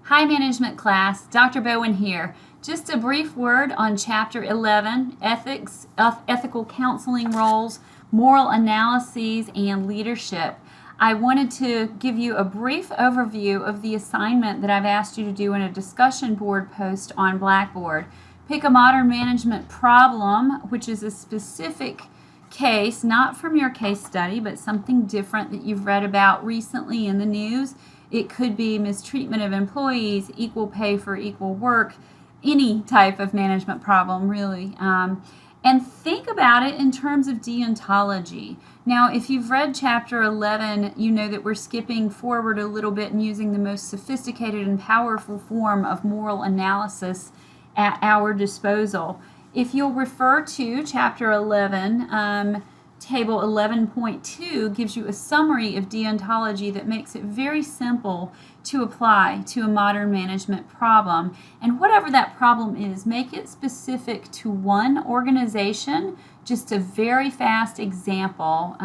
Hi management class, Dr. Bowen here. Just a brief word on Chapter 11, Ethics, Ethical Counseling Roles, Moral Analyses, and Leadership. I wanted to give you a brief overview of the assignment that I've asked you to do in a discussion board post on Blackboard. Pick a modern management problem, which is a specific case, not from your case study, but something different that you've read about recently in the news. It could be mistreatment of employees, equal pay for equal work, any type of management problem, really. And think about it in terms of deontology. Now, if you've read Chapter 11, you know that we're skipping forward a little bit and using the most sophisticated and powerful form of moral analysis at our disposal. If you'll refer to Chapter 11, Table 11.2 gives you a summary of deontology that makes it very simple to apply to a modern management problem. And whatever that problem is, make it specific to one organization. Just a very fast example.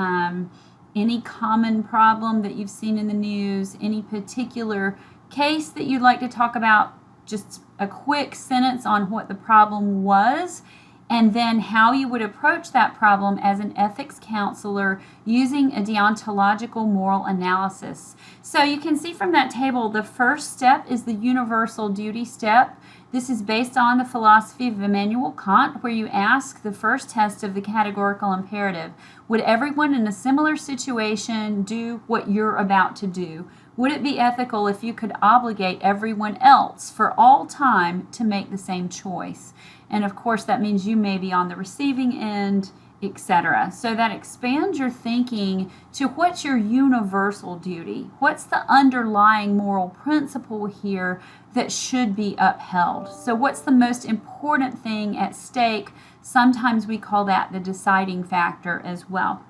Any common problem that you've seen in the news, any particular case that you'd like to talk about, just a quick sentence on what the problem was, and then how you would approach that problem as an ethics counselor using a deontological moral analysis. So you can see from that table, the first step is the universal duty step. This is based on the philosophy of Immanuel Kant, where you ask the first test of the categorical imperative. Would everyone in a similar situation do what you're about to do? Would it be ethical if you could obligate everyone else for all time to make the same choice? And of course, that means you may be on the receiving end, etc. So that expands your thinking to what's your universal duty? What's the underlying moral principle here that should be upheld? So what's the most important thing at stake? Sometimes we call that the deciding factor as well.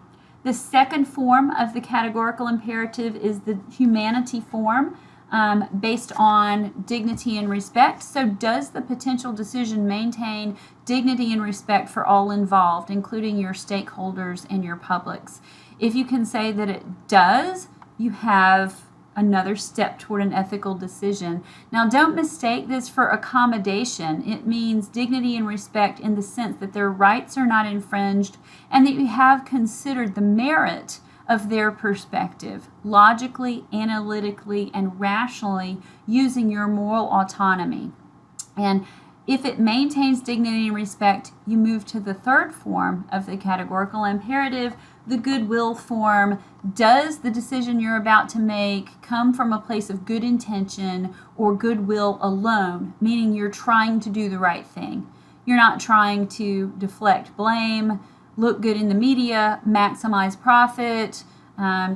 The second form of the categorical imperative is the humanity form. Based on dignity and respect. So does the potential decision maintain dignity and respect for all involved, including your stakeholders and your publics? If you can say that it does, you have another step toward an ethical decision. Now, don't mistake this for accommodation. It means dignity and respect in the sense that their rights are not infringed and that you have considered the merit of their perspective, logically, analytically, and rationally using your moral autonomy. And if it maintains dignity and respect, you move to the third form of the categorical imperative, the goodwill form. Does the decision you're about to make come from a place of good intention or goodwill alone, meaning you're trying to do the right thing? You're not trying to deflect blame, look good in the media, maximize profit,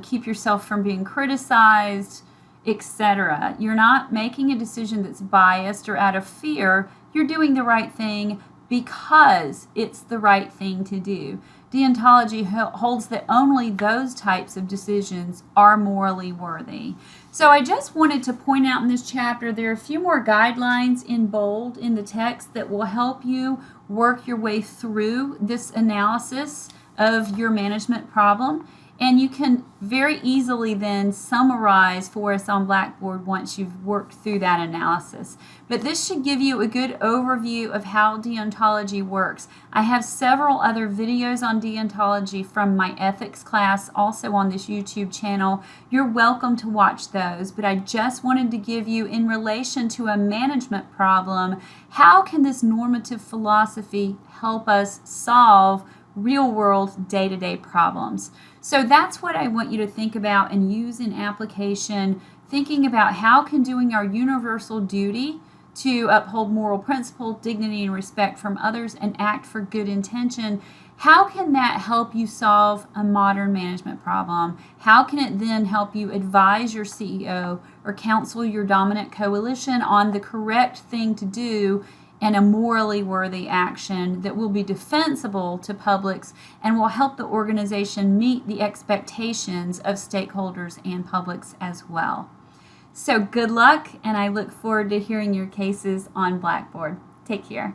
keep yourself from being criticized, etc. You're not making a decision that's biased or out of fear. You're doing the right thing because it's the right thing to do. Deontology holds that only those types of decisions are morally worthy. So I just wanted to point out in this chapter there are a few more guidelines in bold in the text that will help you work your way through this analysis of your management problem. And you can very easily then summarize for us on Blackboard once you've worked through that analysis. But this should give you a good overview of how deontology works. I have several other videos on deontology from my ethics class also on this YouTube channel. You're welcome to watch those, but I just wanted to give you, in relation to a management problem, how can this normative philosophy help us solve real-world day-to-day problems? So that's what I want you to think about and use in application, thinking about how can doing our universal duty to uphold moral principle, dignity, and respect from others and act for good intention, how can that help you solve a modern management problem? How can it then help you advise your CEO or counsel your dominant coalition on the correct thing to do and a morally worthy action that will be defensible to publics and will help the organization meet the expectations of stakeholders and publics as well. So good luck, and I look forward to hearing your cases on Blackboard. Take care.